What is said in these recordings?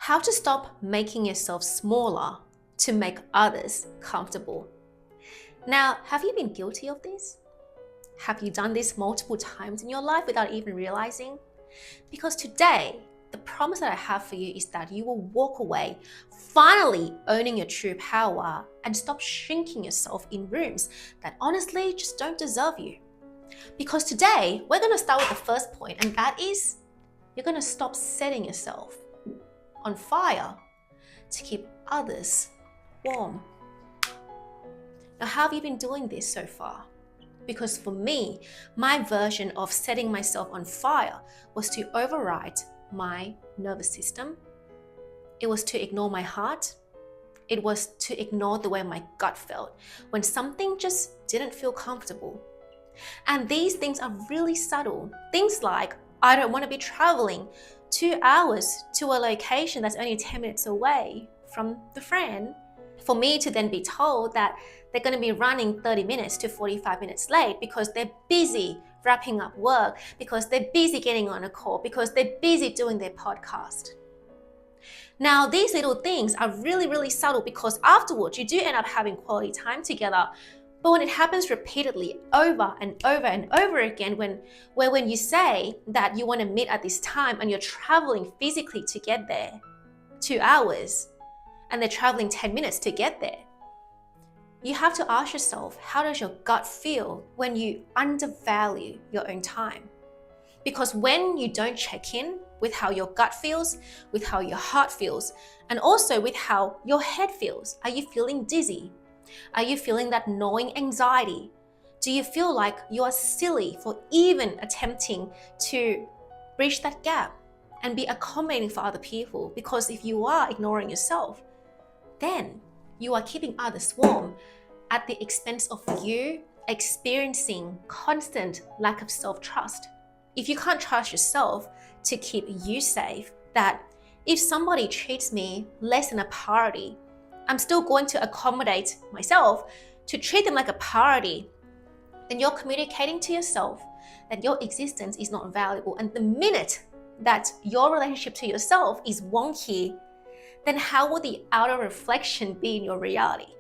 How to stop making yourself smaller to make others comfortable. Now, have you been guilty of this? Have you done this multiple times in your life without even realizing? Because today, the promise that I have for you is that you will walk away finally owning your true power and stop shrinking yourself in rooms that honestly just don't deserve you. Because today, we're going to start with the first point, and that is you're going to stop setting yourself on fire to keep others warm. Now, how have you been doing this so far? Because for me, my version of setting myself on fire was to override my nervous system. It was to ignore my heart. It was to ignore the way my gut felt when something just didn't feel comfortable. And these things are really subtle. Things like, I don't want to be traveling 2 hours to a location that's only 10 minutes away from the friend, for me to then be told that they're going to be running 30 minutes to 45 minutes late because they're busy wrapping up work, because they're busy getting on a call, because they're busy doing their podcast. Now, these little things are really, really subtle because afterwards you do end up having quality time together. But when it happens repeatedly over and over and over again, when you say that you want to meet at this time and you're traveling physically to get there 2 hours and they're traveling 10 minutes to get there, you have to ask yourself, how does your gut feel when you undervalue your own time? Because when you don't check in with how your gut feels, with how your heart feels, and also with how your head feels, are you feeling dizzy? Are you feeling that gnawing anxiety? Do you feel like you are silly for even attempting to bridge that gap and be accommodating for other people? Because if you are ignoring yourself, then you are keeping others warm at the expense of you experiencing constant lack of self-trust. If you can't trust yourself to keep you safe, that if somebody treats me less than a priority, I'm still going to accommodate myself to treat them like a priority, then you're communicating to yourself that your existence is not valuable. And the minute that your relationship to yourself is wonky, then how will the outer reflection be in your reality?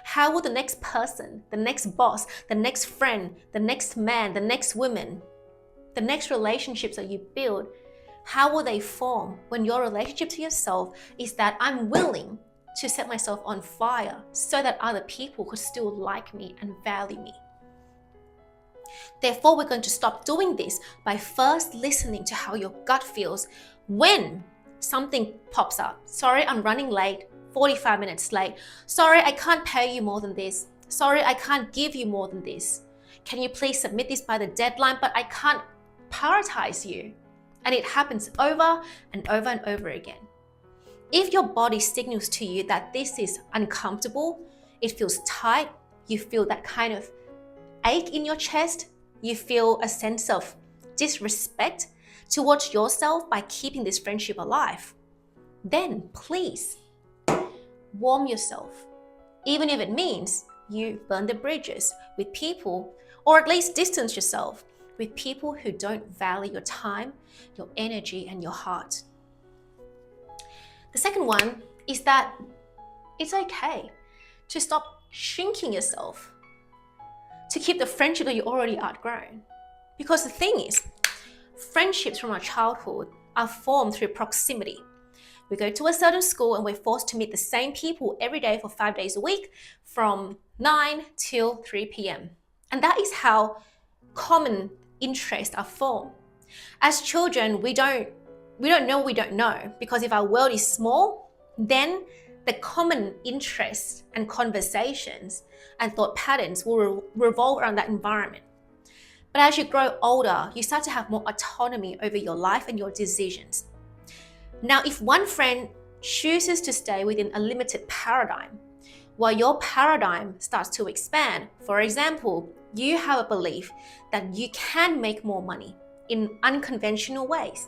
How will the next person, the next boss, the next friend, the next man, the next woman, the next relationships that you build, how will they form when your relationship to yourself is that I'm willing to set myself on fire so that other people could still like me and value me? Therefore, we're going to stop doing this by first listening to how your gut feels when something pops up. Sorry, I'm running late, 45 minutes late. Sorry, I can't pay you more than this. Sorry, I can't give you more than this. Can you please submit this by the deadline? But I can't prioritize you. And it happens over and over and over again. If your body signals to you that this is uncomfortable, it feels tight, you feel that kind of ache in your chest, you feel a sense of disrespect towards yourself by keeping this friendship alive, then please warm yourself, even if it means you burn the bridges with people, or at least distance yourself with people who don't value your time, your energy, and your heart. The second one is that it's okay to stop shrinking yourself to keep the friendship that you already outgrown. Because the thing is, friendships from our childhood are formed through proximity. We go to a certain school and we're forced to meet the same people every day for 5 days a week from 9 till 3 p.m. And that is how common interests are formed. As children, we don't know we don't know, because if our world is small, then the common interests and conversations and thought patterns will revolve around that environment. But as you grow older, you start to have more autonomy over your life and your decisions. Now, if one friend chooses to stay within a limited paradigm, while your paradigm starts to expand, for example, you have a belief that you can make more money in unconventional ways.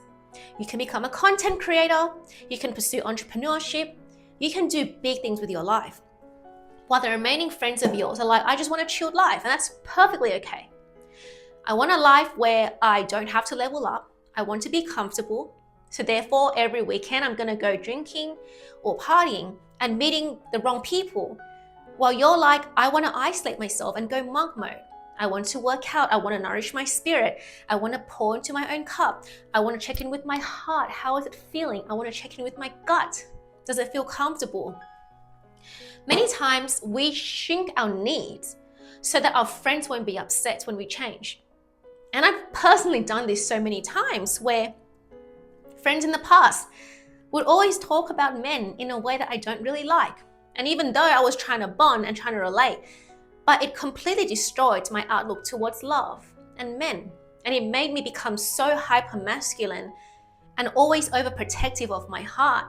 You can become a content creator, you can pursue entrepreneurship, you can do big things with your life. While the remaining friends of yours are like, I just want a chilled life, and that's perfectly okay. I want a life where I don't have to level up. I want to be comfortable. So therefore, every weekend I'm going to go drinking or partying and meeting the wrong people. While you're like, I want to isolate myself and go monk mode. I want to work out. I want to nourish my spirit. I want to pour into my own cup. I want to check in with my heart. How is it feeling? I want to check in with my gut. Does it feel comfortable? Many times we shrink our needs so that our friends won't be upset when we change. And I've personally done this so many times where friends in the past would always talk about men in a way that I don't really like. And even though I was trying to bond and trying to relate, but it completely destroyed my outlook towards love and men. And it made me become so hyper-masculine and always overprotective of my heart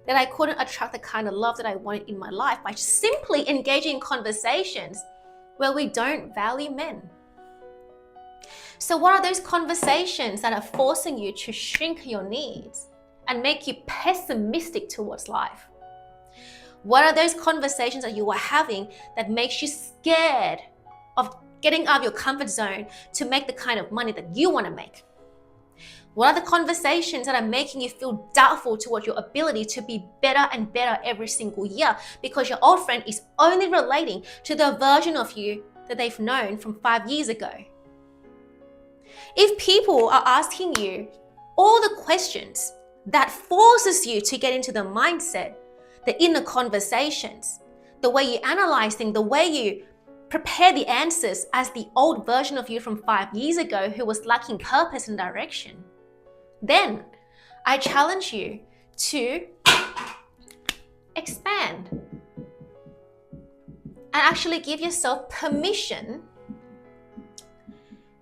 that I couldn't attract the kind of love that I wanted in my life by simply engaging in conversations where we don't value men. So what are those conversations that are forcing you to shrink your needs and make you pessimistic towards life? What are those conversations that you are having that makes you scared of getting out of your comfort zone to make the kind of money that you want to make? What are the conversations that are making you feel doubtful towards your ability to be better and better every single year because your old friend is only relating to the version of you that they've known from 5 years ago? If people are asking you all the questions that forces you to get into the mindset, the inner conversations, the way you analyze things, the way you prepare the answers as the old version of you from 5 years ago who was lacking purpose and direction, then I challenge you to expand and actually give yourself permission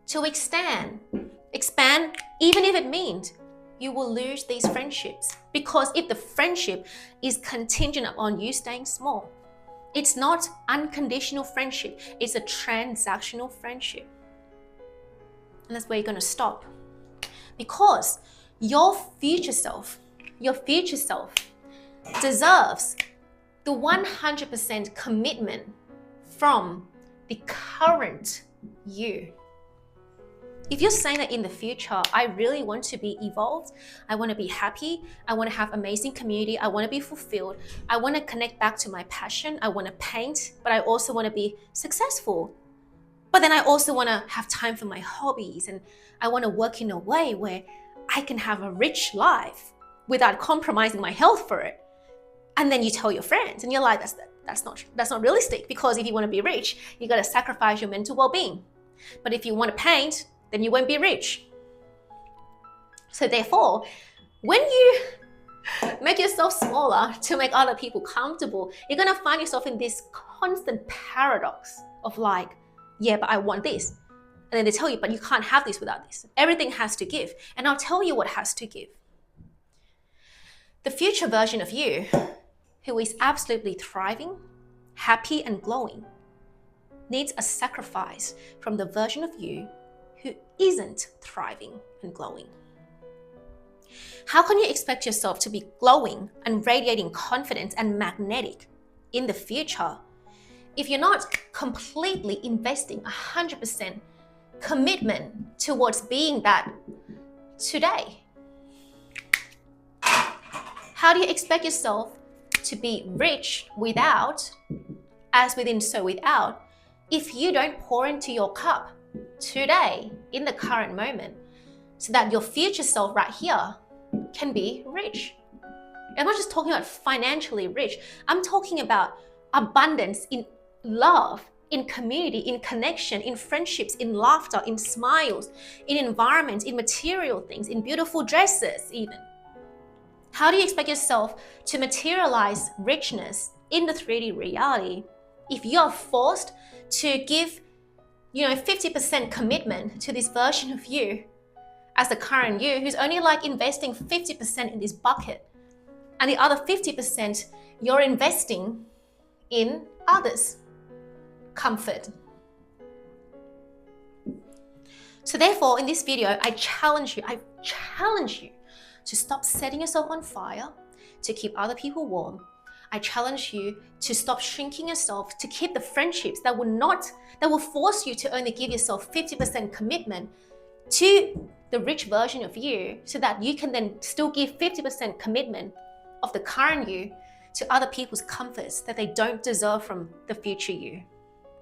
to expand, even if it means you will lose these friendships. Because if the friendship is contingent upon you staying small, it's not unconditional friendship, it's a transactional friendship. And that's where you're going to stop. Because your future self deserves the 100% commitment from the current you. If you're saying that in the future, I really want to be evolved, I want to be happy, I want to have amazing community, I want to be fulfilled, I want to connect back to my passion, I want to paint, but I also want to be successful. But then I also want to have time for my hobbies, and I want to work in a way where I can have a rich life without compromising my health for it. And then you tell your friends and you're like, that's not realistic, because if you want to be rich, you got to sacrifice your mental well-being. But if you want to paint, then you won't be rich. So therefore, when you make yourself smaller to make other people comfortable, you're going to find yourself in this constant paradox of like, yeah, but I want this. And then they tell you, but you can't have this without this. Everything has to give. And I'll tell you what has to give. The future version of you, who is absolutely thriving, happy and glowing, needs a sacrifice from the version of you who isn't thriving and glowing. How can you expect yourself to be glowing and radiating confidence and magnetic in the future if you're not completely investing 100% commitment towards being that today? How do you expect yourself to be rich without, as within so without, if you don't pour into your cup today in the current moment so that your future self right here can be rich? I'm not just talking about financially rich. I'm talking about abundance in love, in community, in connection, in friendships, in laughter, in smiles, in environments, in material things, in beautiful dresses even. How do you expect yourself to materialize richness in the 3D reality if you're forced to give 50% commitment to this version of you as the current you who's only like investing 50% in this bucket, and the other 50% you're investing in others' comfort? So therefore, in this video, I challenge you to stop setting yourself on fire to keep other people warm. I challenge you to stop shrinking yourself to keep the friendships that will force you to only give yourself 50% commitment to the rich version of you so that you can then still give 50% commitment of the current you to other people's comforts that they don't deserve from the future you.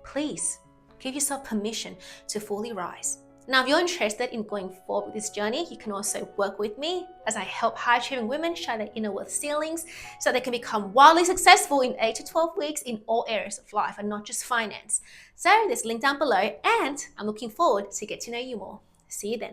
Please give yourself permission to fully rise. Now, if you're interested in going forward with this journey, you can also work with me as I help high-achieving women shatter their inner worth ceilings so they can become wildly successful in 8 to 12 weeks in all areas of life and not just finance. So there's a link down below, and I'm looking forward to get to know you more. See you then.